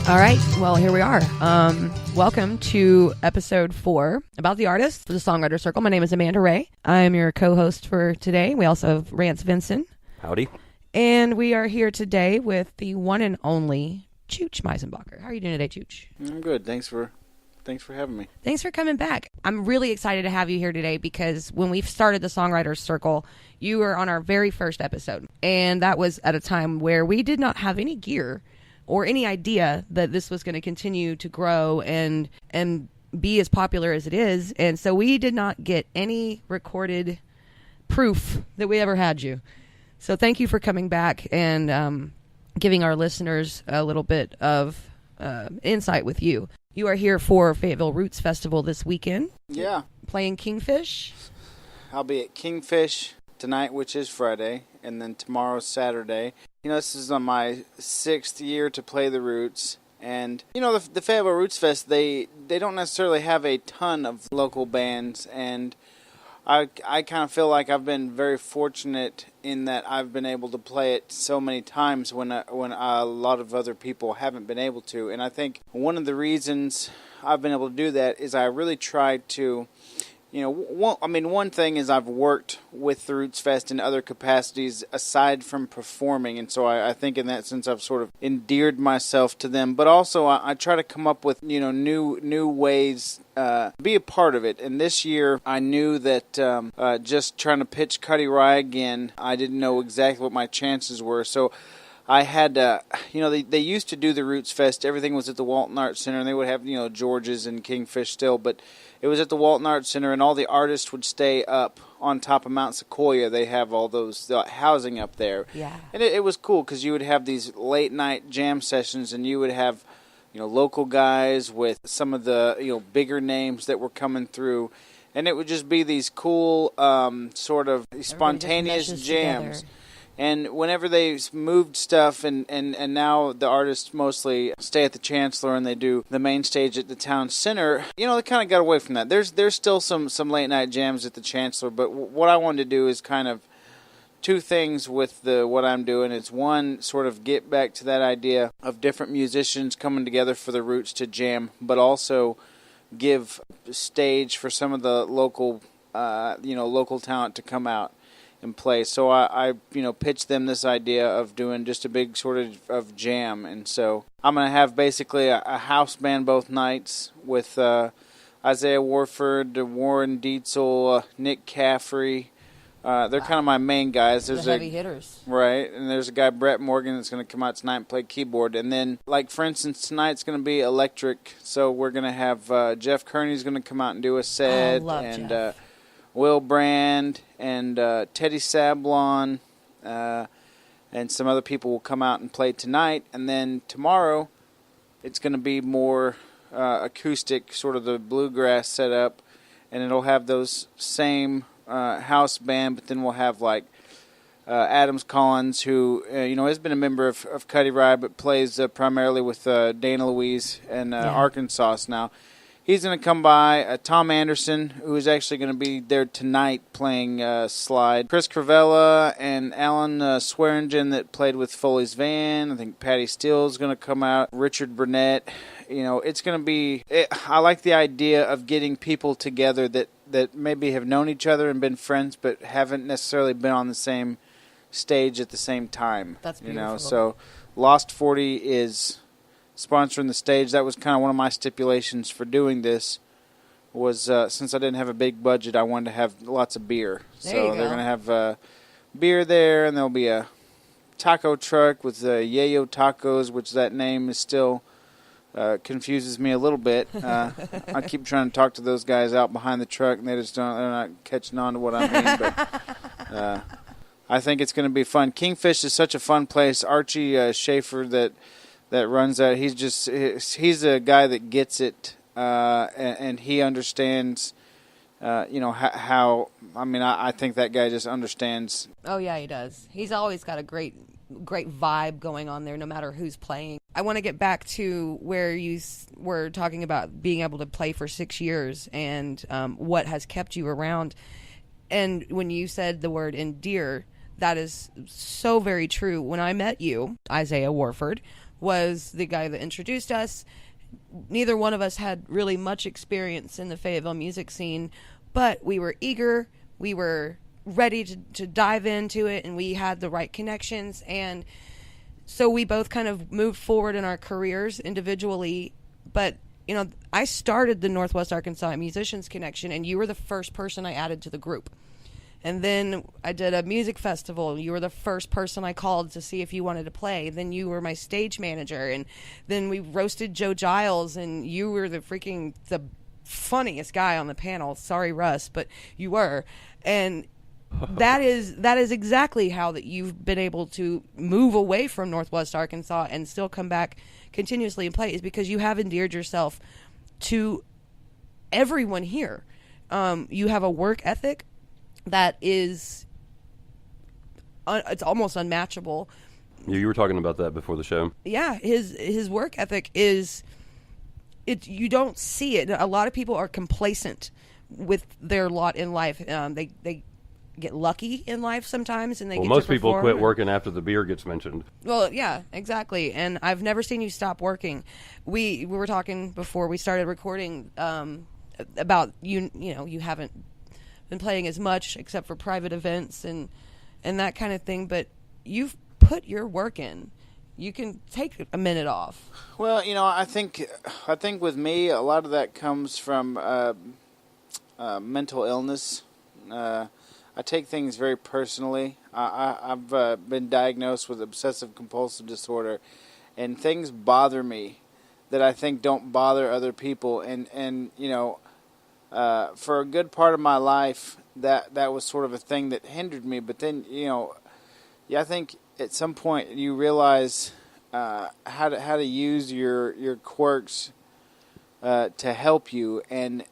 All right, well, here we are. Welcome to episode 4 about the artist for the Songwriter Circle. My name is Amanda Ray. I am your co-host for today. We also have Rance Vincent. Howdy. And we are here today with the one and only Chooch Meisenbacher. How are you doing today, Chooch? I'm good. Thanks for having me. Thanks for coming back. I'm really excited to have you here today because when we started the Songwriter Circle, you were on our very first episode. And that was at a time where we did not have any gear or any idea that this was going to continue to grow and be as popular as it is. And so we did not get any recorded proof that we ever had you. So thank you for coming back and giving our listeners a little bit of insight with you. You are here for Fayetteville Roots Festival this weekend. Yeah. Playing Kingfish. I'll be at Kingfish tonight, which is Friday, and then tomorrow's Saturday. You know, this is on my 6th year to play the Roots. And, you know, the Fayetteville Roots Fest, they don't necessarily have a ton of local bands. And I kind of feel like I've been very fortunate in that I've been able to play it so many times when a lot of other people haven't been able to. And I think one of the reasons I've been able to do that is I really tried to, you know, one thing is I've worked with the Roots Fest in other capacities aside from performing, and so I think in that sense I've sort of endeared myself to them. But also I try to come up with, you know, new ways to be a part of it. And this year I knew that just trying to pitch Cuddy Rye again, I didn't know exactly what my chances were. So I had, you know, they used to do the Roots Fest. Everything was at the Walton Arts Center, and they would have, you know, George's and Kingfish still, but it was at the Walton Arts Center, and all the artists would stay up on top of Mount Sequoia. They have all those housing up there. Yeah. And it was cool because you would have these late-night jam sessions, and you would have, you know, local guys with some of the, you know, bigger names that were coming through. And it would just be these cool sort of spontaneous jams. Together. And whenever they moved stuff, and now the artists mostly stay at the Chancellor and they do the main stage at the town center, you know, they kind of got away from that. There's still some late night jams at the Chancellor, but what I wanted to do is kind of two things with what I'm doing. It's one, sort of get back to that idea of different musicians coming together for the Roots to jam, but also give stage for some of the local talent to come out and play. So I you know, pitched them this idea of doing just a big sort of jam. And so I'm going to have basically a house band both nights with Isaiah Warford, Warren Dietzel, Nick Caffrey. They're kind of my main guys. There's the heavy hitters. Right, and there's a guy, Brett Morgan, that's going to come out tonight and play keyboard. And then, like, for instance, tonight's going to be electric. So we're going to have Jeff Kearney's going to come out and do a set. I love and Jeff. Will Brand and Teddy Sablon and some other people will come out and play tonight. And then tomorrow it's going to be more acoustic, sort of the bluegrass setup. And it'll have those same house band, but then we'll have like Adams Collins, who you know, has been a member of Cuddy Rye, but plays primarily with Dana Louise and Arkansas now. He's going to come by. Tom Anderson, who is actually going to be there tonight playing slide. Chris Cravella and Alan Swearingen that played with Foley's Van. I think Patty Steele is going to come out. Richard Burnett. You know, it's going to be... I like the idea of getting people together that maybe have known each other and been friends, but haven't necessarily been on the same stage at the same time. That's beautiful. You know, so Lost 40 is sponsoring the stage. That was kind of one of my stipulations for doing this, was since I didn't have a big budget, I wanted to have lots of beer. So they're going to have beer there, and there'll be a taco truck with Yayo Tacos, which that name is still confuses me a little bit. I keep trying to talk to those guys out behind the truck, and they're not catching on to what I mean. But I think it's going to be fun. Kingfish is such a fun place. Archie Schaefer that runs that. He's a guy that gets it, and he understands, you know, how, I mean, I think that guy just understands. Oh, yeah, he does. He's always got a great vibe going on there, no matter who's playing. I want to get back to where you were talking about being able to play for 6 years and what has kept you around. And when you said the word endear, that is so very true. When I met you, Isaiah Warford, was the guy that introduced us. Neither one of us had really much experience in the Fayetteville music scene, but we were eager, we were ready to dive into it, and we had the right connections. And so we both kind of moved forward in our careers individually. But, you know, I started the Northwest Arkansas Musicians Connection, and you were the first person I added to the group. And then I did a music festival. You were the first person I called to see if you wanted to play. Then you were my stage manager. And then we roasted Joe Giles, and you were the funniest guy on the panel. Sorry, Russ, but you were. And that is exactly how that you've been able to move away from Northwest Arkansas and still come back continuously and play, is because you have endeared yourself to everyone here. You have a work ethic that is it's almost unmatchable. You were talking about that before the show. Yeah, his work ethic is you don't see it. A lot of people are complacent with their lot in life. They get lucky in life sometimes, and most people quit working after the beer gets mentioned. Well, yeah, exactly. And I've never seen you stop working. We were talking before we started recording about you know, you haven't been playing as much except for private events and that kind of thing, but you've put your work in. You can take a minute off. Well, you know, I think with me, a lot of that comes from mental illness. I take things very personally. I've been diagnosed with obsessive compulsive disorder, and things bother me that I think don't bother other people. And you know, for a good part of my life, that was sort of a thing that hindered me. But then, you know, I think at some point you realize how to use your quirks to help you. And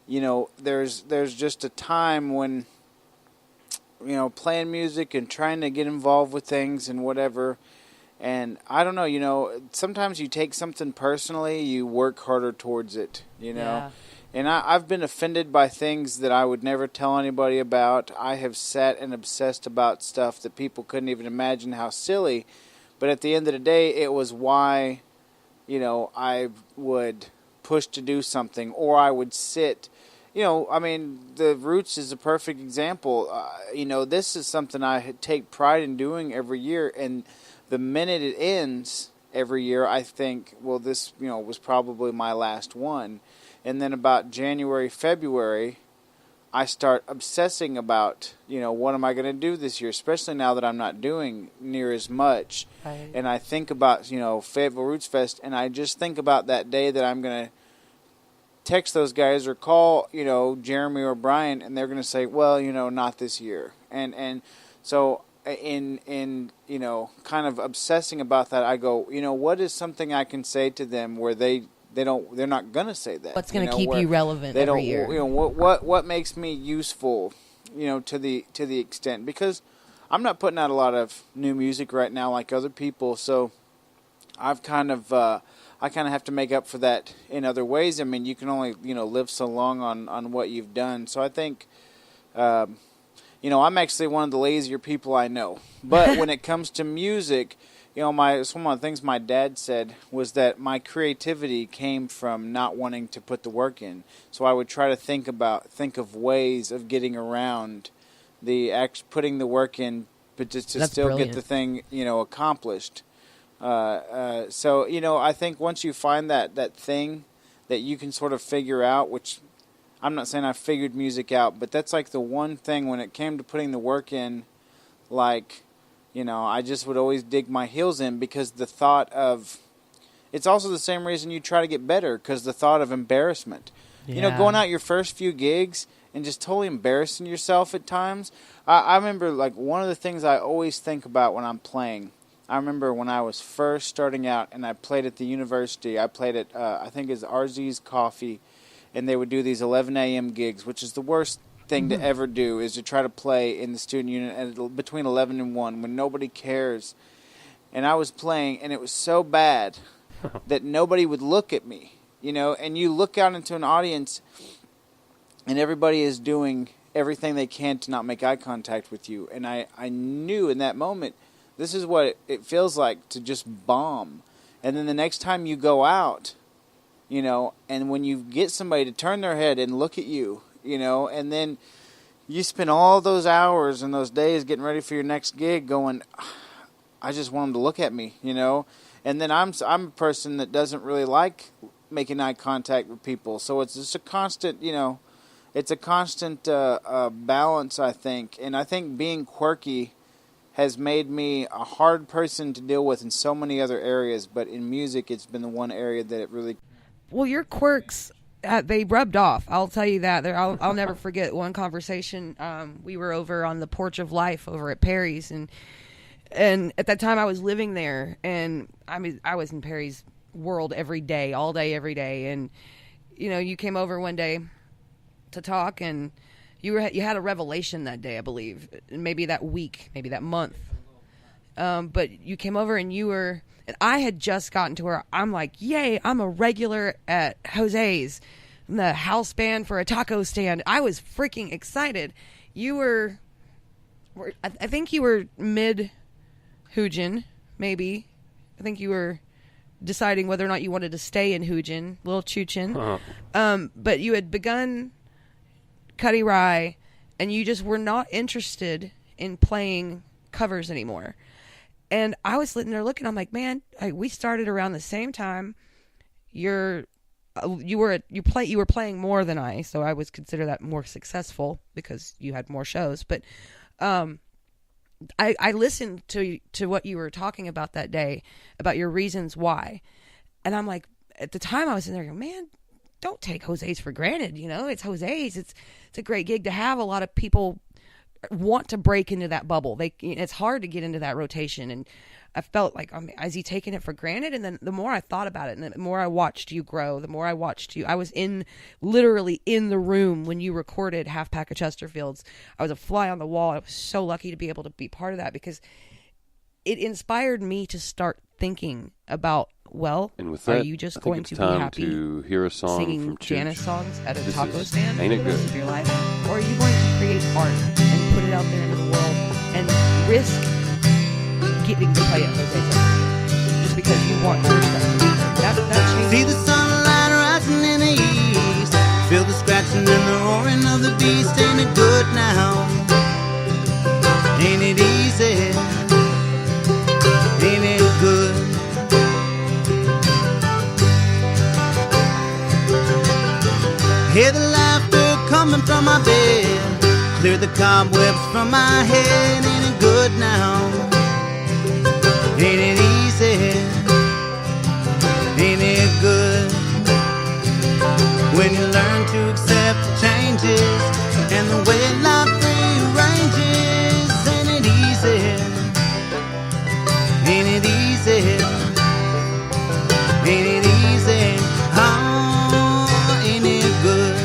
you know, there's just a time when, you know, playing music and trying to get involved with things and whatever. And I don't know, you know, sometimes you take something personally, you work harder towards it, you know. Yeah. And I've been offended by things that I would never tell anybody about. I have sat and obsessed about stuff that people couldn't even imagine how silly. But at the end of the day, it was why, you know, I would push to do something, or I would sit. You know, I mean, the Roots is a perfect example. You know, this is something I take pride in doing every year. And the minute it ends every year, I think, well, this, you know, was probably my last one. And then about January, February, I start obsessing about, you know, what am I going to do this year, especially now that I'm not doing near as much. Right. And I think about, you know, Fayetteville Roots Fest, and I just think about that day that I'm going to text those guys or call, you know, Jeremy or Brian, and they're going to say, well, you know, not this year. And so in you know, kind of obsessing about that, I go, you know, what is something I can say to them where they're not going to say that. What's going to keep you relevant they every don't, year? You know, what makes me useful, you know, to the extent, because I'm not putting out a lot of new music right now like other people, so I've kind of I kind of have to make up for that in other ways. I mean, you can only, you know, live so long on what you've done. So I think, you know, I'm actually one of the lazier people I know. But when it comes to music, you know, one of the things my dad said was that my creativity came from not wanting to put the work in. So I would try to think of ways of getting around putting the work in, but just to still brilliant. get the thing, you know, accomplished. So, you know, I think once you find that thing that you can sort of figure out, which I'm not saying I figured music out, but that's like the one thing when it came to putting the work in, like, you know, I just would always dig my heels in, because the thought of, it's also the same reason you try to get better, because the thought of embarrassment. Yeah. You know, going out your first few gigs and just totally embarrassing yourself at times. I remember, like, one of the things I always think about when I'm playing, I remember when I was first starting out and I played at the university. I played at, I think it's RZ's Coffee, and they would do these 11 a.m. gigs, which is the worst thing to ever do, is to try to play in the student unit between 11 and 1 when nobody cares. And I was playing, and it was so bad that nobody would look at me, you know. And you look out into an audience, and everybody is doing everything they can to not make eye contact with you. And I knew in that moment, this is what it feels like to just bomb. And then the next time you go out, you know, and when you get somebody to turn their head and look at you, you know, and then you spend all those hours and those days getting ready for your next gig going, I just want them to look at me, you know. And then I'm a person that doesn't really like making eye contact with people. So it's just a constant, you know, it's a constant balance, I think. And I think being quirky has made me a hard person to deal with in so many other areas. But in music, it's been the one area that it really... Well, your quirks, they rubbed off. I'll tell you that. I'll never forget one conversation. We were over on the Porch of Life over at Perry's, and at that time I was living there, and I was in Perry's world every day, all day, every day. And you know, you came over one day to talk, and you had a revelation that day, I believe, maybe that week, maybe that month. But you came over, and and I had just gotten to where I'm like, yay, I'm a regular at Jose's. I'm the house band for a taco stand. I was freaking excited. You were I think you were mid-Hoojin, maybe. I think you were deciding whether or not you wanted to stay in Hoojin, little Choochin. Uh-huh. But you had begun Cuddy Rye, and you just were not interested in playing covers anymore. And I was sitting there looking, I'm like, man, we started around the same time. You were playing more than I, so I would consider that more successful because you had more shows. But I listened to what you were talking about that day, about your reasons why. And I'm like, at the time I was in there going, man, don't take Jose's for granted. You know, it's Jose's. It's a great gig to have. A lot of people want to break into that bubble. It's hard to get into that rotation. And I felt like, is he taking it for granted? And then the more I thought about it, and the more I watched you grow, the more I watched you. I was literally in the room when you recorded Half Pack of Chesterfields. I was a fly on the wall. I was so lucky to be able to be part of that because it inspired me to start thinking about, well, and with that, are you just going to be happy to hear a song singing from Chooch? Janice songs at a taco stand Ain't for It the rest Good? of your life? Or are you going to create art and put it out there into the world and risk getting to play at Jose's just because you want your stuff to be there? That changes. See the sunlight rising in the east, feel the scratching and the roaring of the beast. Ain't it good now? Ain't it easy? Ain't it good? Hear the laughter coming from my bed, clear the cobwebs from my head. Ain't it good now? Ain't it easy? Ain't it good? When you learn to accept the changes and the way life rearranges. Ain't it easy? Ain't it easy? Ain't it easy? Oh, ain't it good?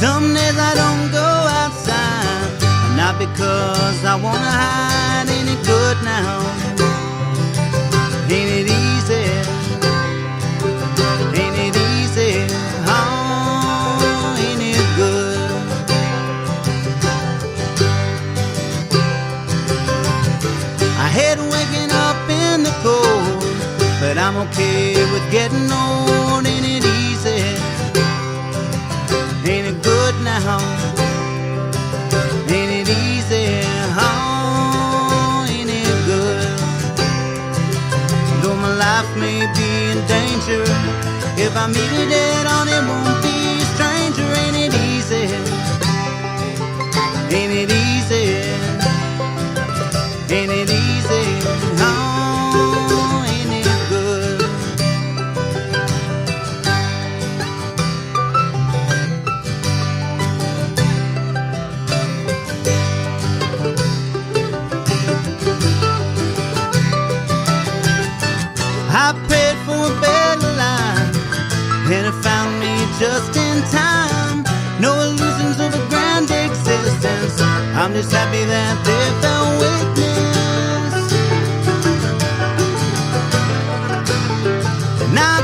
Some days I don't go outside, not because I wanna hide. Ain't it good now? Ain't it easy? Ain't it easy? Oh, ain't it good? I hate waking up in the cold, but I'm okay with getting old. Ain't it easy? Ain't it good now? Ain't it easy? Oh, ain't it good? Though my life may be in danger, if I meet it head on, it won't be a stranger. Ain't it easy? Ain't it easy? Ain't it easy? Oh, ain't it good? I prayed for a better life, and it found me just in time. No illusions of a grand existence, I'm just happy that they fell witness. Now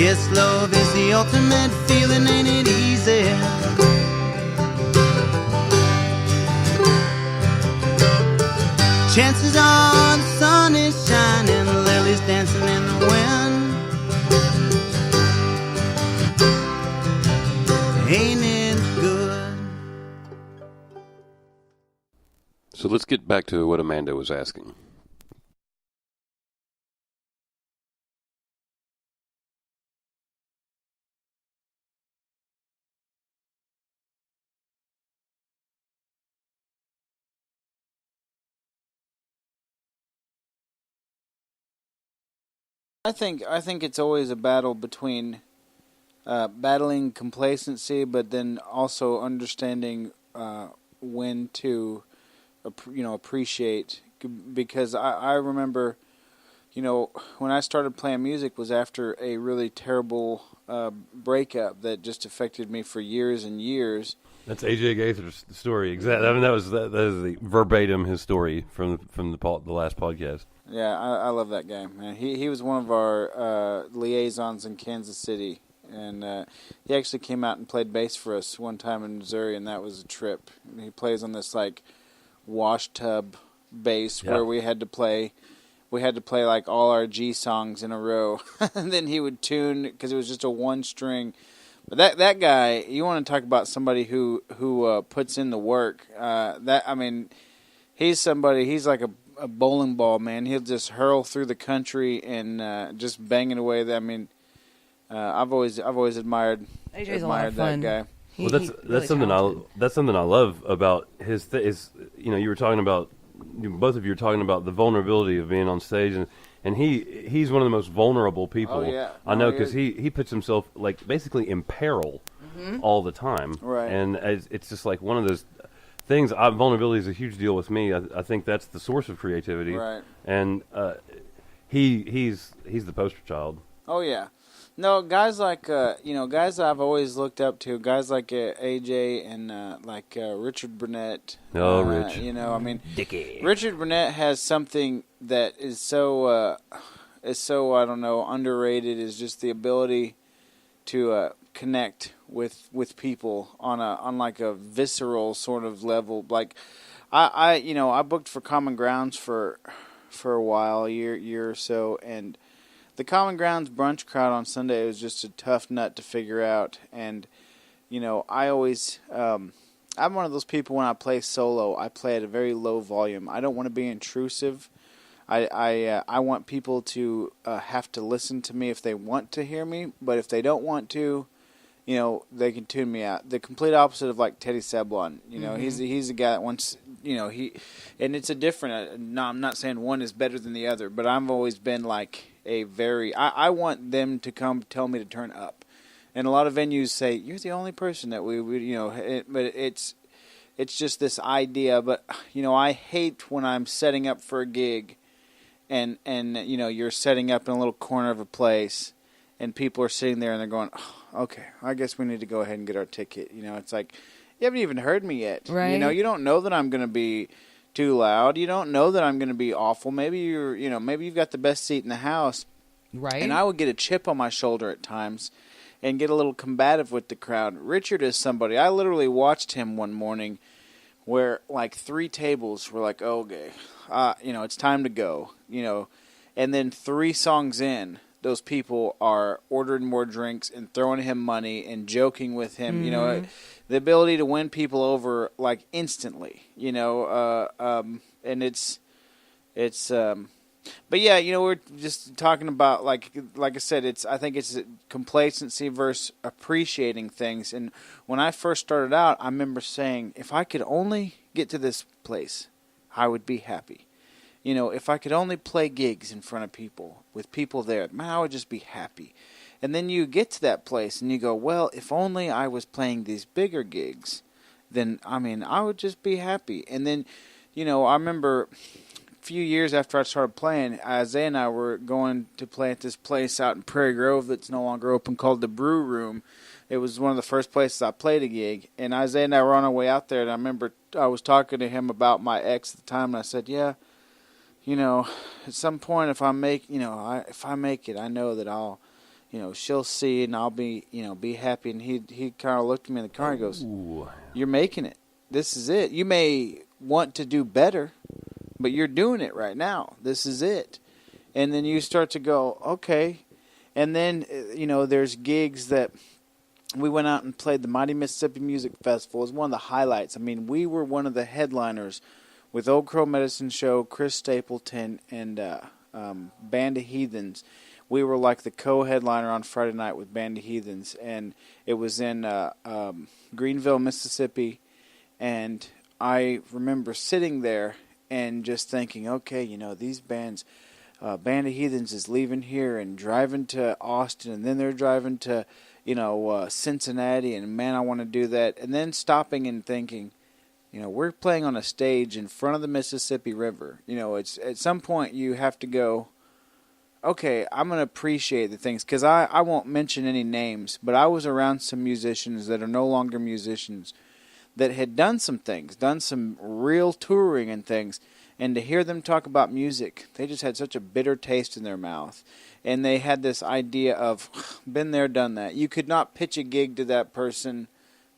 Yes, love is the ultimate feeling, ain't it easy? Chances are the sun is shining, lilies dancing in the wind. Ain't it good? So let's get back to what Amanda was asking. I think it's always a battle between battling complacency, but then also understanding when to appreciate. Because I remember, when I started playing music was after a really terrible breakup that just affected me for years and years. That's AJ Gaither's story. Exactly. I mean, that is the verbatim his story from the last podcast. Yeah, I love that guy, man. He was one of our liaisons in Kansas City, and he actually came out and played bass for us one time in Missouri, and that was a trip. He plays on this wash tub bass where we had to play like all our G songs in a row, and then he would tune because it was just a one string. But that guy, you want to talk about somebody who puts in the work? He's somebody. He's like a bowling ball, man. He'll just hurl through the country and just banging away. I've always admired AJ's a lot of that fun. guy. Well, that's something I love about his. You were talking about, both of you were talking about the vulnerability of being on stage, and he's one of the most vulnerable people. Oh, yeah. I know, because he puts himself basically in peril all the time, Right? And it's just like one of those things. Vulnerability is a huge deal with me. I think that's the source of creativity, Right? And he's the poster child. Oh yeah. No, guys like guys I've always looked up to, guys like AJ and Richard Burnett. Oh, Rich. Dickie. Richard Burnett has something that is so I don't know, underrated, is just the ability to connect with people on a visceral sort of level. Like I booked for Common Grounds for a while, a year or so, and the Common Grounds brunch crowd on Sunday was just a tough nut to figure out. And, I always, I'm one of those people when I play solo, I play at a very low volume. I don't want to be intrusive. I want people to have to listen to me if they want to hear me, but if they don't want to, they can tune me out. The complete opposite of Teddy Sablon. He's a guy that wants, and it's a different. No, I'm not saying one is better than the other, but I've always been I want them to come tell me to turn up, and a lot of venues say you're the only person that we but it's just this idea. But I hate when I'm setting up for a gig, and you're setting up in a little corner of a place, and people are sitting there and they're going, oh, okay, I guess we need to go ahead and get our ticket. It's like, you haven't even heard me yet. Right. You don't know that I'm going to be too loud. You don't know that I'm going to be awful. Maybe maybe you've got the best seat in the house. Right. And I would get a chip on my shoulder at times and get a little combative with the crowd. Richard is somebody. I literally watched him one morning where 3 tables were like, okay, it's time to go, and then 3 songs in, those people are ordering more drinks and throwing him money and joking with him. Mm-hmm. The ability to win people over instantly. And it's. But yeah, we're just talking about like I said, I think it's complacency versus appreciating things. And when I first started out, I remember saying, if I could only get to this place, I would be happy. If I could only play gigs in front of people, with people there, man, I would just be happy. And then you get to that place and you go, well, if only I was playing these bigger gigs, then, I would just be happy. And then, I remember a few years after I started playing, Isaiah and I were going to play at this place out in Prairie Grove that's no longer open called the Brew Room. It was one of the first places I played a gig. And Isaiah and I were on our way out there, and I remember I was talking to him about my ex at the time, and I said, yeah, at some point if I make it, I know that I'll, she'll see and I'll be, be happy. And he kind of looked at me in the car and goes, Ooh. "You're making it. This is it. You may want to do better, but you're doing it right now. This is it." And then you start to go, okay. And then, there's gigs that we went out and played the Mighty Mississippi Music Festival. It was one of the highlights. I mean, we were one of the headliners with Old Crow Medicine Show, Chris Stapleton, and Band of Heathens. We were like the co-headliner on Friday night with Band of Heathens. And it was in Greenville, Mississippi. And I remember sitting there and just thinking, okay, these bands... Band of Heathens is leaving here and driving to Austin, and then they're driving to, Cincinnati, and man, I want to do that. And then stopping and thinking, we're playing on a stage in front of the Mississippi River. It's at some point you have to go, okay, I'm going to appreciate the things, because I won't mention any names, but I was around some musicians that are no longer musicians that had done some things, done some real touring and things. And to hear them talk about music, they just had such a bitter taste in their mouth. And they had this idea of, been there, done that. You could not pitch a gig to that person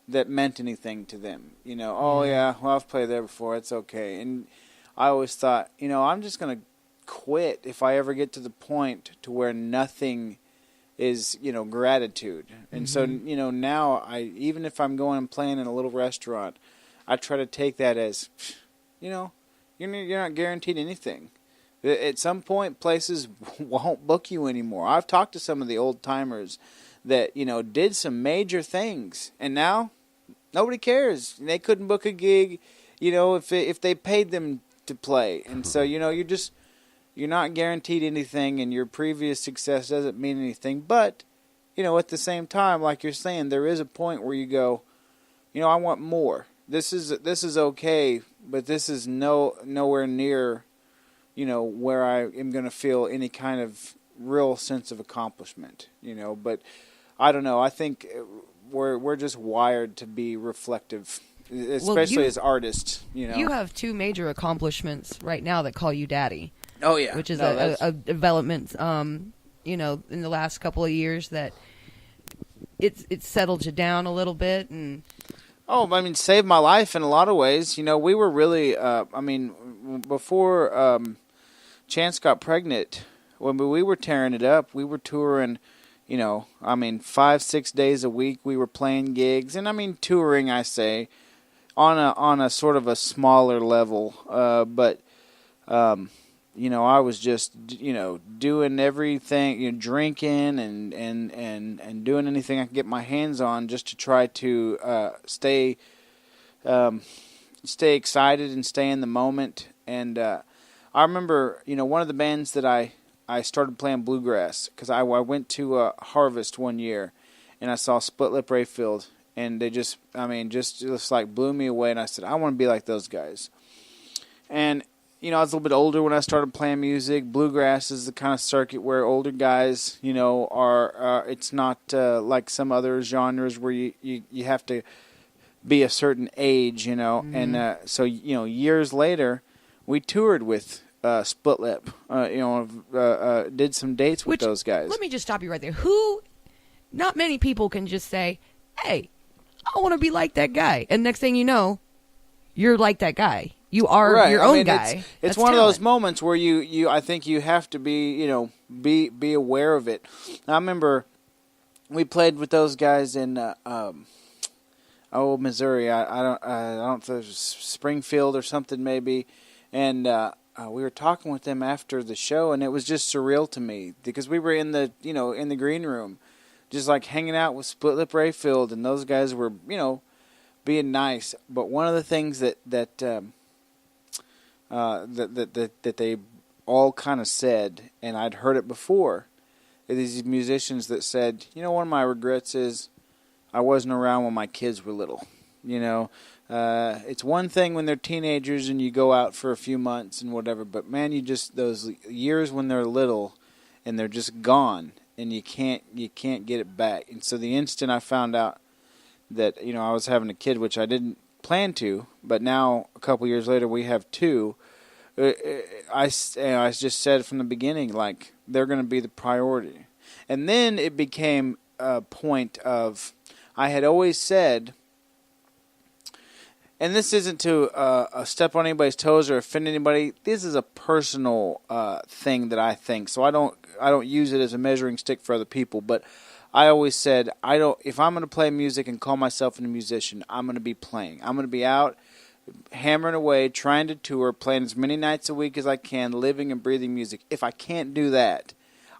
that meant anything to them. Oh yeah, well, I've played there before, it's okay. And I always thought, I'm just going to quit if I ever get to the point to where nothing is, gratitude. And so, now, even if I'm going and playing in a little restaurant, I try to take that as, you're not guaranteed anything. At some point, places won't book you anymore. I've talked to some of the old-timers that, did some major things. And now, nobody cares. They couldn't book a gig, if they paid them to play. And so, you're not guaranteed anything, and your previous success doesn't mean anything. But, at the same time, like you're saying, there is a point where you go, I want more. This is okay, but this is nowhere near, where I am going to feel any kind of real sense of accomplishment, But I don't know. I think we're just wired to be reflective, especially as artists, You have two major accomplishments right now that call you daddy. Oh yeah, which is a development, in the last couple of years that it's settled you down a little bit and. Oh, saved my life in a lot of ways. We were really, before Chance got pregnant, when we were tearing it up, we were touring, 5-6 days a week. We were playing gigs, and touring, I say, on a sort of a smaller level. But I was just, doing everything, drinking and doing anything I could get my hands on just to try to stay excited and stay in the moment. And I remember, one of the bands that I started playing bluegrass, because I went to Harvest one year, and I saw Split Lip Rayfield, and they just like blew me away, and I said, I want to be like those guys. And I was a little bit older when I started playing music. Bluegrass is the kind of circuit where older guys, are. It's not like some other genres where you have to be a certain age, Mm-hmm. And so years later, we toured with Split Lip. Did some dates with those guys. Let me just stop you right there. Not many people can just say, "Hey, I want to be like that guy," and next thing you know, you're like that guy. You are your own guy. It's one of those moments where you I think you have to be be aware of it. I remember we played with those guys in Missouri. I don't know if it was Springfield or something maybe, and we were talking with them after the show, and it was just surreal to me because we were in the in the green room, just like hanging out with Split Lip Rayfield, and those guys were being nice. But one of the things that they all kind of said, and I'd heard it before, these musicians that said, one of my regrets is I wasn't around when my kids were little. It's one thing when they're teenagers and you go out for a few months and whatever, but man, those years when they're little and they're just gone and you can't get it back. And so the instant I found out that I was having a kid, which I didn't plan to, but now a couple years later we have two. I just said from the beginning, like, they're going to be the priority. And then it became a point of, I had always said, and this isn't to step on anybody's toes or offend anybody. This is a personal thing that I think. So I don't use it as a measuring stick for other people. But I always said, if I'm going to play music and call myself a musician, I'm going to be playing. I'm going to be out hammering away, trying to tour, playing as many nights a week as I can, living and breathing music. If I can't do that,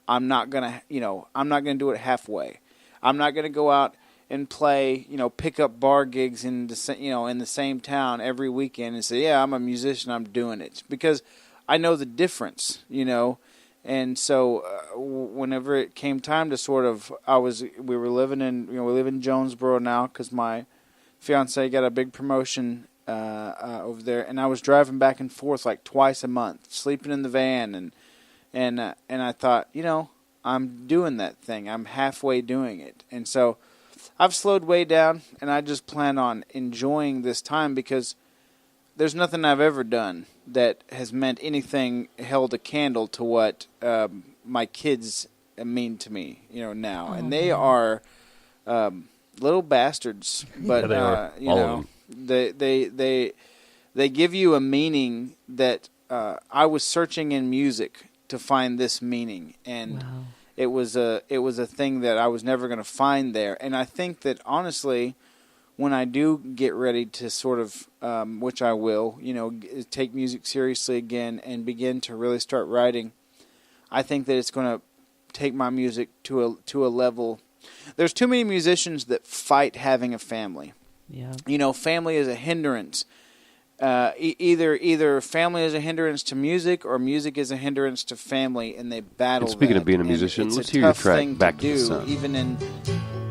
I'm not gonna do it halfway. I'm not gonna go out and play, pick up bar gigs in the same town every weekend and say, yeah, I'm a musician, I'm doing it, because I know the difference, And so whenever it came time to we live in Jonesboro now because my fiance got a big promotion over there, and I was driving back and forth like twice a month, sleeping in the van, and I thought, I'm doing that thing. I'm halfway doing it, and so I've slowed way down, and I just plan on enjoying this time because there's nothing I've ever done that has meant anything held a candle to what my kids mean to me, now, and they are little bastards, but they give you a meaning that I was searching in music to find this meaning, and Wow. it was a thing that I was never going to find there. And I think that honestly, when I do get ready to sort of, which I will, take music seriously again and begin to really start writing, I think that it's going to take my music to a level. There's too many musicians that fight having a family. Yeah. Family is a hindrance. Either family is a hindrance to music, or music is a hindrance to family, and they battle. And speaking that. of being a And musician, it's let's a hear your tough track, thing Back to the do, Sun. even in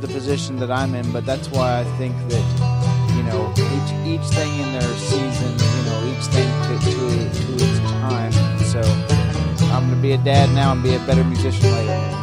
the position that I'm in. But that's why I think that each thing in their season, each thing to its time. So I'm going to be a dad now and be a better musician later.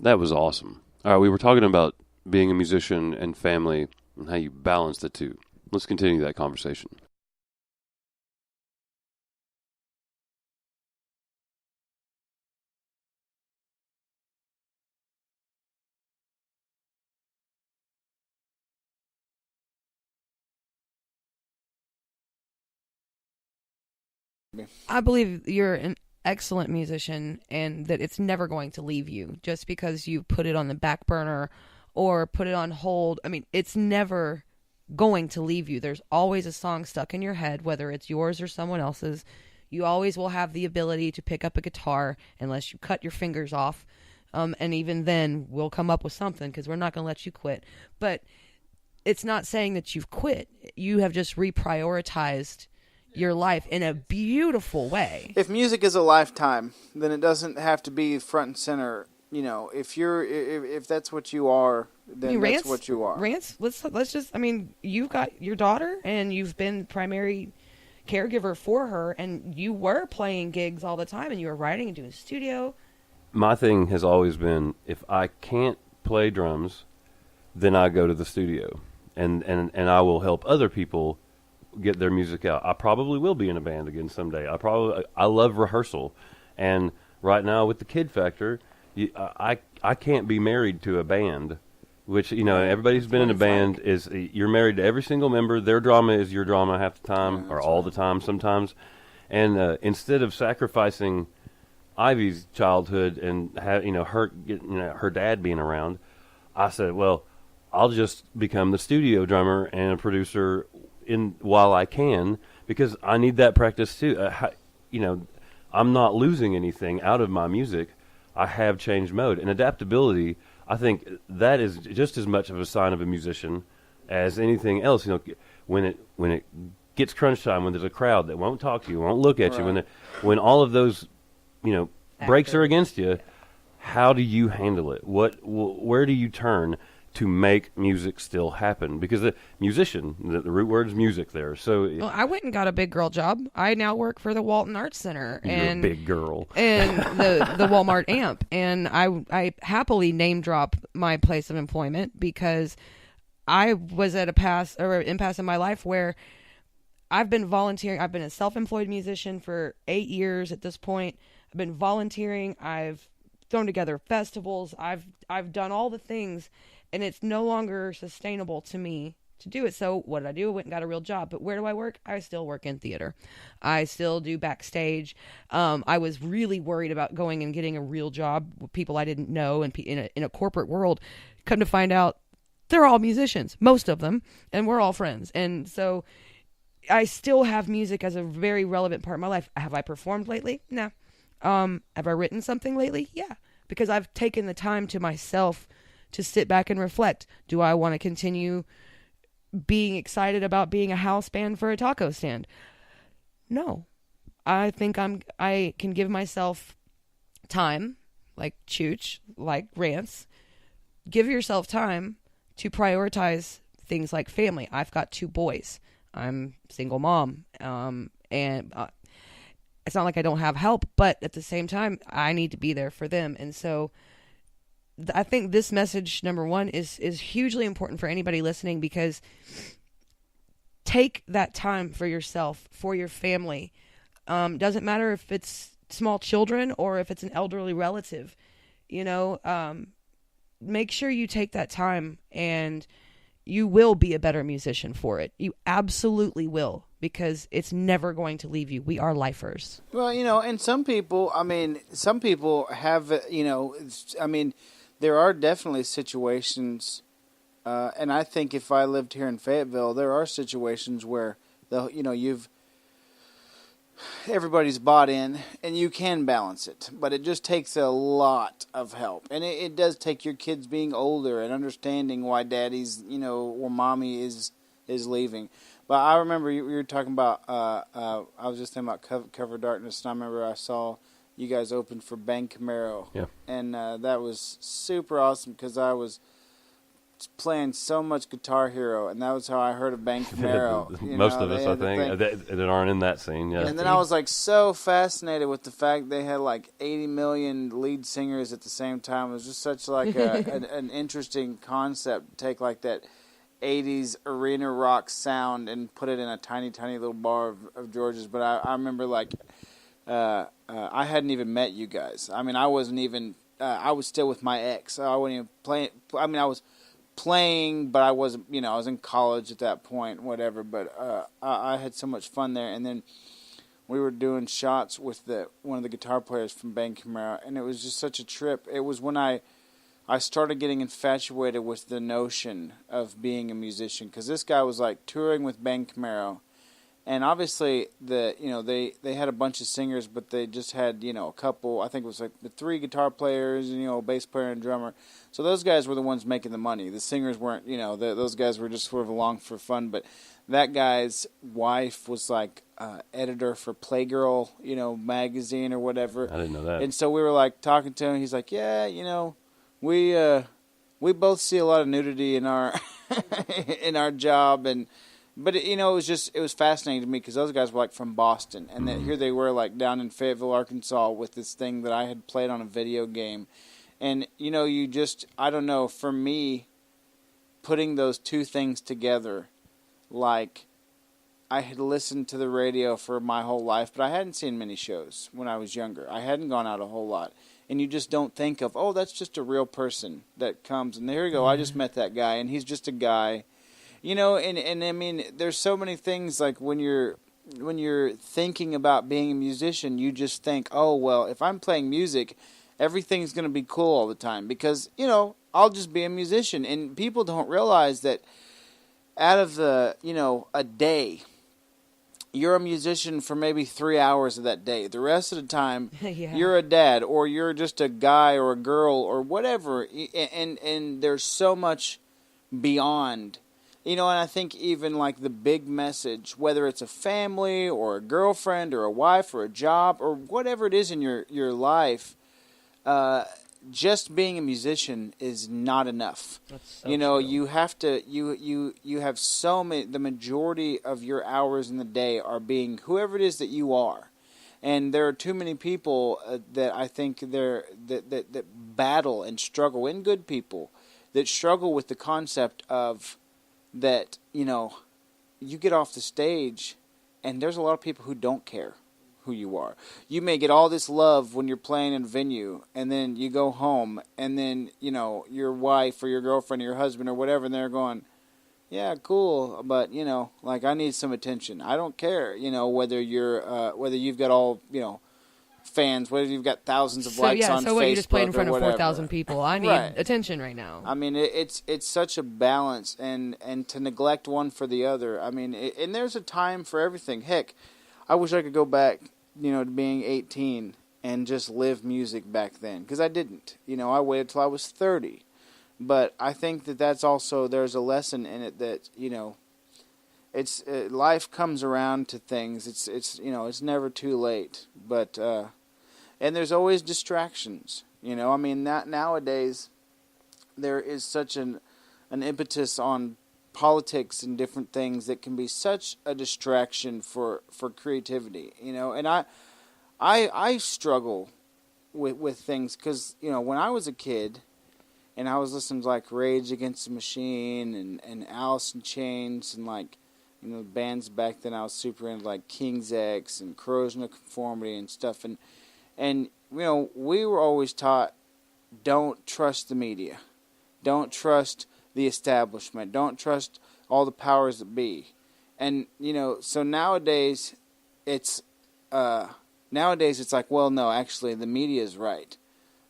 That was awesome. All right, we were talking about being a musician and family and how you balance the two. Let's continue that conversation. I believe you're an excellent musician and that it's never going to leave you just because you put it on the back burner or put it on hold. I mean, it's never going to leave you. There's always a song stuck in your head, whether it's yours or someone else's. You always will have the ability to pick up a guitar unless you cut your fingers off. And even then, we'll come up with something because we're not going to let you quit. But it's not saying that you've quit. You have just reprioritized your life in a beautiful way. If music is a lifetime, then it doesn't have to be front and center. You know, if that's what you are, then Rance, that's what you are. Rance, let's just. I mean, you've got your daughter, and you've been primary caregiver for her, and you were playing gigs all the time, and you were writing and doing studio. My thing has always been, if I can't play drums, then I go to the studio, and I will help other people get their music out. I probably will be in a band again someday. I love rehearsal, and right now with the kid factor, I can't be married to a band, which, you know, everybody who's been in a band is you're married to every single member. Their drama is your drama half the time, or all the time sometimes. And instead of sacrificing Ivy's childhood and her dad being around, I said, well, I'll just become the studio drummer and a producer while I can, because I need that practice too. I'm not losing anything out of my music. I have changed mode and adaptability. I think that is just as much of a sign of a musician as anything else. You know, when it gets crunch time, when there's a crowd that won't talk to you, won't look at you, when all of those, breaks are against you, how do you handle it? Where do you turn to make music still happen? Because the musician, the root word is music there. So I went and got a big girl job. I now work for the Walton Arts Center. You're a big girl. And the Walmart AMP. And I happily name drop my place of employment because I was at an impasse in my life where I've been volunteering. I've been a self-employed musician for 8 years at this point. I've been volunteering. I've thrown together festivals. I've done all the things. And it's no longer sustainable to me to do it. So what did I do? I went and got a real job. But where do I work? I still work in theater. I still do backstage. I was really worried about going and getting a real job with people I didn't know and in a corporate world. Come to find out, they're all musicians, most of them, and we're all friends. And so I still have music as a very relevant part of my life. Have I performed lately? No. Have I written something lately? Yeah. Because I've taken the time to myself to sit back and reflect. Do I want to continue being excited about being a house band for a taco stand? No. I think I can give myself time, like Chooch, like Rance. Give yourself time to prioritize things like family. I've got 2 boys. I'm a single mom. And it's not like I don't have help, but at the same time, I need to be there for them. And so I think this message, number one, is hugely important for anybody listening, because take that time for yourself, for your family. Doesn't matter if it's small children or if it's an elderly relative. Make sure you take that time, and you will be a better musician for it. You absolutely will, because it's never going to leave you. We are lifers. Well, and some people have, there are definitely situations, and I think if I lived here in Fayetteville, there are situations where everybody's bought in, and you can balance it, but it just takes a lot of help, and it does take your kids being older and understanding why daddy's, or mommy is leaving. But I remember you were talking about, I was just thinking about Cover Darkness, and I remember I saw you guys opened for Ben Camaro. Yeah. And that was super awesome, because I was playing so much Guitar Hero, and that was how I heard of Bang Camaro. Most of us, I think, that aren't in that scene. Yeah. And then I was like so fascinated with the fact they had like 80 million lead singers at the same time. It was just such like an interesting concept. Take like that 80s arena rock sound and put it in a tiny, tiny little bar of George's. But I remember like I hadn't even met you guys. I mean, I wasn't even. I was still with my ex. So I wasn't even playing. I mean, I was playing, but I wasn't. I was in college at that point, whatever. But I had so much fun there, and then we were doing shots with one of the guitar players from Bang Camaro, and it was just such a trip. It was when I started getting infatuated with the notion of being a musician, because this guy was like touring with Bang Camaro. And obviously, they had a bunch of singers, but they just had, a couple. I think it was like the 3 guitar players, a bass player and drummer. So those guys were the ones making the money. The singers weren't, those guys were just sort of along for fun. But that guy's wife was like editor for Playgirl, magazine or whatever. I didn't know that. And so we were like talking to him. He's like, yeah, we both see a lot of nudity in our in our job, But it was fascinating to me because those guys were like from Boston, and then here they were like down in Fayetteville, Arkansas, with this thing that I had played on a video game, and I don't know, for me, putting those two things together, like I had listened to the radio for my whole life, but I hadn't seen many shows when I was younger. I hadn't gone out a whole lot, and you just don't think of, oh, that's just a real person that comes, and there you go, I just met that guy, and he's just a guy. And I mean, there's so many things like when you're thinking about being a musician, you just think, oh, well, if I'm playing music, everything's going to be cool all the time because, I'll just be a musician. And people don't realize that out of a day, you're a musician for maybe 3 hours of that day. The rest of the time, yeah. You're a dad or you're just a guy or a girl or whatever. And there's so much beyond. And I think even like the big message, whether it's a family or a girlfriend or a wife or a job or whatever it is in your life, just being a musician is not enough. That's so true. You have to, you have so many, the majority of your hours in the day are being whoever it is that you are. And there are too many people that I think that battle and struggle, and good people, that struggle with the concept of that, you get off the stage and there's a lot of people who don't care who you are. You may get all this love when you're playing in a venue and then you go home and then, your wife or your girlfriend or your husband or whatever, and they're going, yeah, cool, but, like I need some attention. I don't care, whether you've got all, fans, whether you've got thousands of likes on Facebook. So what, you just played in front of 4,000 people. I need attention right now. I mean, it's such a balance, and to neglect one for the other. I mean, and there's a time for everything. Heck, I wish I could go back, to being 18 and just live music back then, because I didn't. I waited till I was 30. But I think that's also, there's a lesson in it that, it's life comes around to things. It's never too late. But and there's always distractions. I mean, nowadays there is such an impetus on politics and different things that can be such a distraction for creativity. And I struggle with things because when I was a kid. And I was listening to like Rage Against the Machine and Alice in Chains and like bands back then. I was super into like King's X and Corrosion of Conformity and stuff. And we were always taught, don't trust the media, don't trust the establishment, don't trust all the powers that be. And so nowadays it's like, well, no, actually the media is right.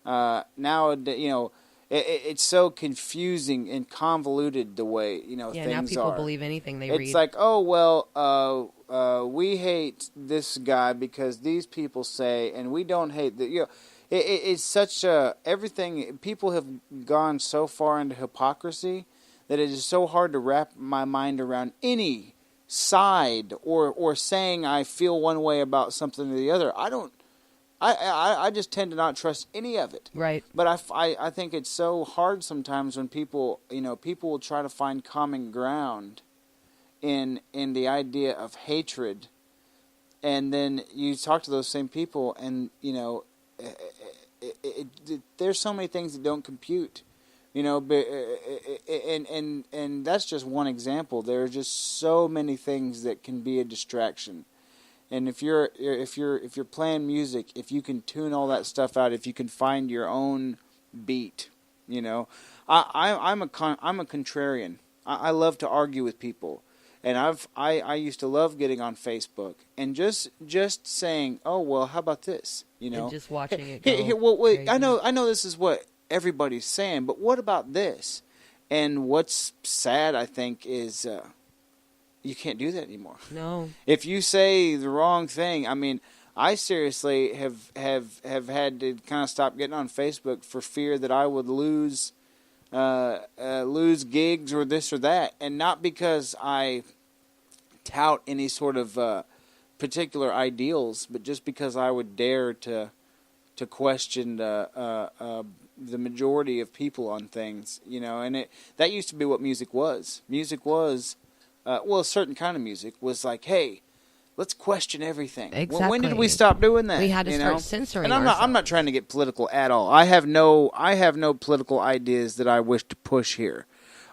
Nowadays, it's so confusing and convoluted the way, things are. Yeah, now people believe anything they read. It's like, oh, well, we hate this guy because these people say, and we don't hate the, it's such everything, people have gone so far into hypocrisy that it is so hard to wrap my mind around any side or saying I feel one way about something or the other. I just tend to not trust any of it. Right. But I think it's so hard sometimes when people, people will try to find common ground in the idea of hatred, and then you talk to those same people, and there's so many things that don't compute, but, and that's just one example. There are just so many things that can be a distraction. And if you're playing music, if you can tune all that stuff out, if you can find your own beat, I'm a contrarian. I love to argue with people, and I used to love getting on Facebook and just saying, oh well, how about this, and just watching it go. Well, wait, I know this is what everybody's saying, but what about this? And what's sad, I think, is. You can't do that anymore. No. If you say the wrong thing, I mean, I seriously have had to kind of stop getting on Facebook for fear that I would lose gigs or this or that, and not because I tout any sort of particular ideals, but just because I would dare to question the majority of people on things, and that used to be what music was. Music was. A certain kind of music was like, hey, let's question everything. Exactly. When did we stop doing that? We had to start censoring And ourselves. I'm not trying to get political at all. I have no political ideas that I wish to push here.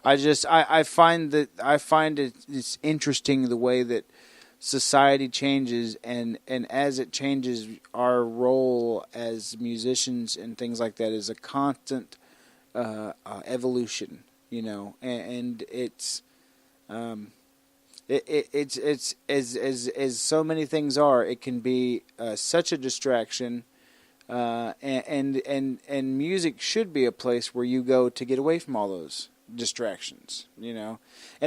I find it's interesting the way that society changes, and as it changes, our role as musicians and things like that is a constant evolution. And it's. It's as so many things are. It can be such a distraction, and music should be a place where you go to get away from all those distractions. And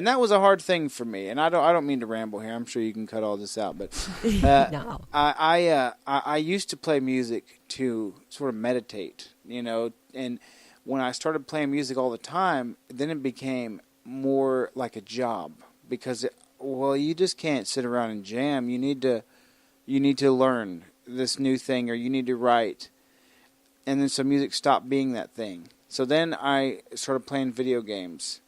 that was a hard thing for me. And I don't mean to ramble here. I'm sure you can cut all this out, but No. I used to play music to sort of meditate. And when I started playing music all the time, then it became more like a job, because you just can't sit around and jam. You need to learn this new thing, or you need to write. And then so music stopped being that thing. So then I started playing video games,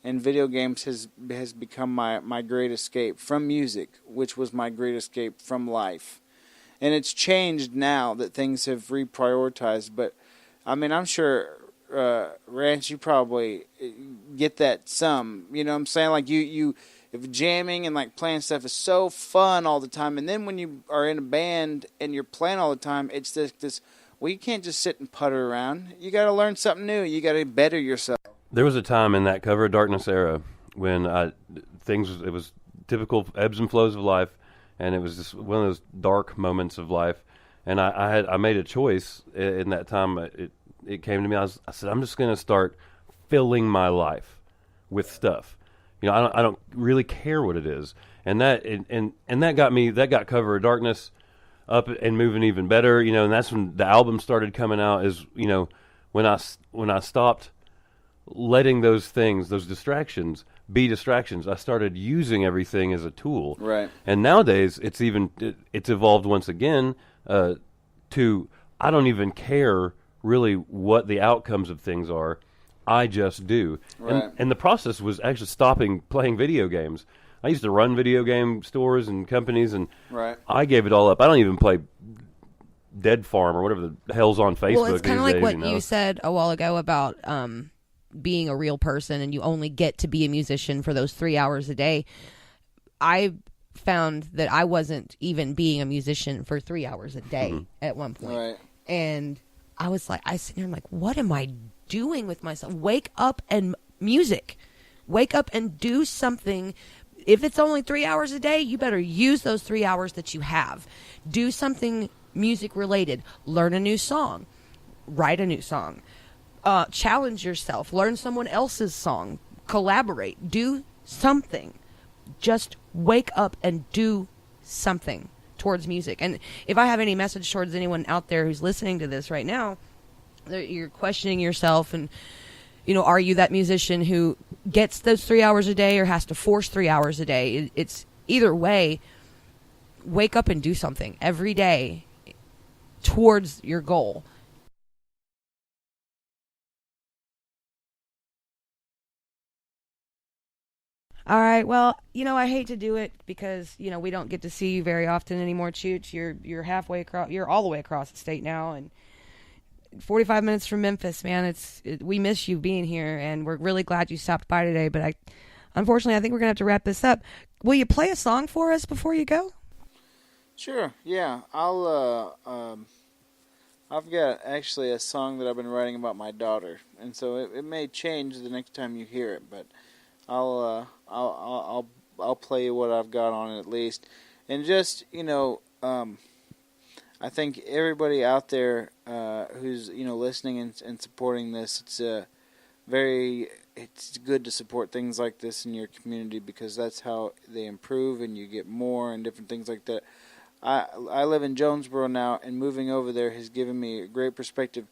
and video games has become my great escape from music, which was my great escape from life. And it's changed now that things have reprioritized, but I mean, I'm sure Rance, you probably get that some. You know what I'm saying? Like you if jamming and like playing stuff is so fun all the time, and then when you are in a band and you're playing all the time, it's this well, you can't just sit and putter around. You got to learn something new. You got to better yourself. There was a time in that Cover of Darkness era when it was typical ebbs and flows of life, and it was just one of those dark moments of life. And I made a choice in that time. It came to me. I said, I'm just going to start filling my life with stuff. You know, I don't really care what it is. And that got Cover of Darkness up and moving even better. You know, and that's when the album started coming out. Is, you know, when I stopped letting those things, those distractions, be distractions. I started using everything as a tool. Right. And nowadays it's evolved once again to I don't even care really what the outcomes of things are. I just do. Right. And the process was actually stopping playing video games. I used to run video game stores and companies, and right. I gave it all up. I don't even play Dead Farm or whatever the hell's on Facebook. Well, it's kind of like days, what you know? you said a while ago about being a real person, and you only get to be a musician for those 3 hours a day. I found that I wasn't even being a musician for 3 hours a day at one point. Right. And I was like, I sit there, I'm like, what am I doing with myself? Wake up and music. Wake up and do something. If it's only 3 hours a day, you better use those 3 hours that you have. Do something music related. Learn a new song. Write a new song. Challenge yourself. Learn someone else's song. Collaborate. Do something. Just wake up and do something towards music. And if I have any message towards anyone out there who's listening to this right now, that you're questioning yourself and, you know, are you that musician who gets those 3 hours a day or has to force 3 hours a day? It's either way, wake up and do something every day. towards your goal. All right. Well, I hate to do it because, we don't get to see you very often anymore, Chooch. You're halfway across. You're all the way across the state now, and 45 minutes from Memphis, man. We miss you being here, and we're really glad you stopped by today. But unfortunately, I think we're gonna have to wrap this up. Will you play a song for us before you go? Sure. Yeah. I've got actually a song that I've been writing about my daughter, and so it may change the next time you hear it, but I'll play you what I've got on it at least. And just, I think everybody out there who's, listening and supporting this, it's good to support things like this in your community, because that's how they improve and you get more and different things like that. I live in Jonesboro now, and moving over there has given me a great perspective.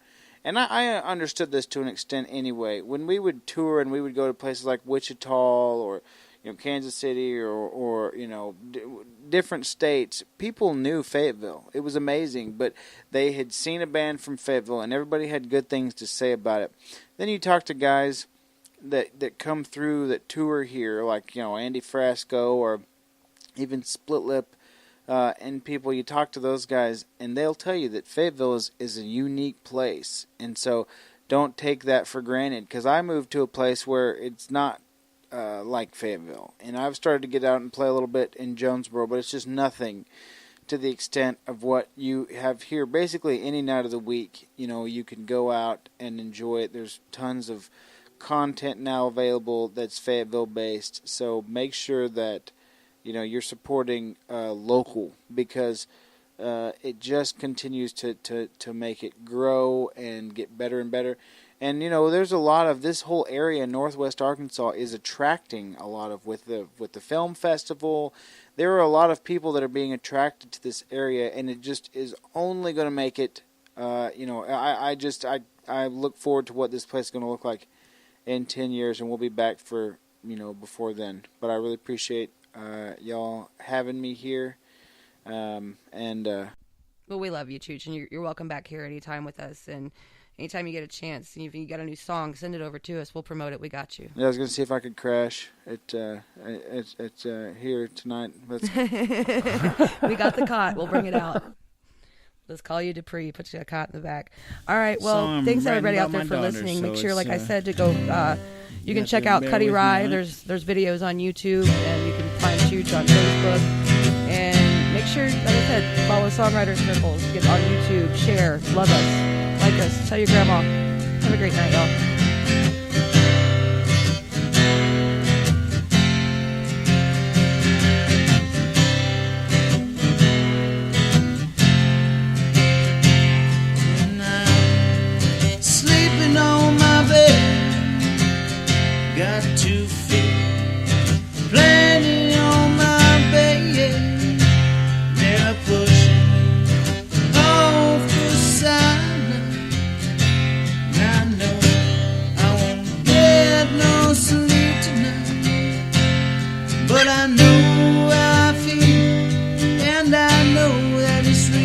And I understood this to an extent anyway. When we would tour and we would go to places like Wichita or Kansas City or different states, people knew Fayetteville. It was amazing, but they had seen a band from Fayetteville, and everybody had good things to say about it. Then you talk to guys that come through that tour here, like Andy Frasco or even Split Lip. And people, you talk to those guys, and they'll tell you that Fayetteville is a unique place. And so don't take that for granted, because I moved to a place where it's not like Fayetteville. And I've started to get out and play a little bit in Jonesboro, but it's just nothing to the extent of what you have here. Basically, any night of the week, you can go out and enjoy it. There's tons of content now available that's Fayetteville-based. So make sure that you're supporting local, because it just continues to make it grow and get better and better. And there's a lot of this whole area in Northwest Arkansas is attracting a lot of with the film festival. There are a lot of people that are being attracted to this area, and it just is only going to make it. I look forward to what this place is going to look like in 10 years, and we'll be back for before then. But I really appreciate y'all having me here, well, we love you, Chooch, and you're welcome back here anytime with us. And anytime you get a chance, and if you got a new song, send it over to us. We'll promote it. We got you. Yeah, I was gonna see if I could crash it here tonight. We got the cot. We'll bring it out. Let's call you Dupree. Put you a cot in the back. All right. Well, thanks everybody out there for listening. Make sure, like I said, to go. You can check out Cuddy Rye. There's videos on YouTube, and you can find Chooch on Facebook. And make sure, like I said, follow Songwriter Circles. Get on YouTube. Share. Love us. Like us. Tell your grandma. Have a great night, y'all. Got 2 feet planning on my bed. They're pushing me off the side. And I know I won't get no sleep tonight, but I know how I feel, and I know that it's real.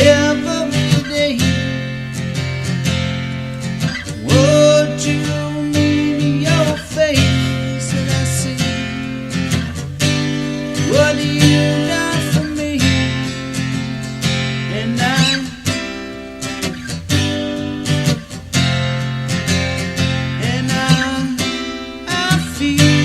Every day, what you mean in your face that I see? What do you done for me? And I feel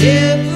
If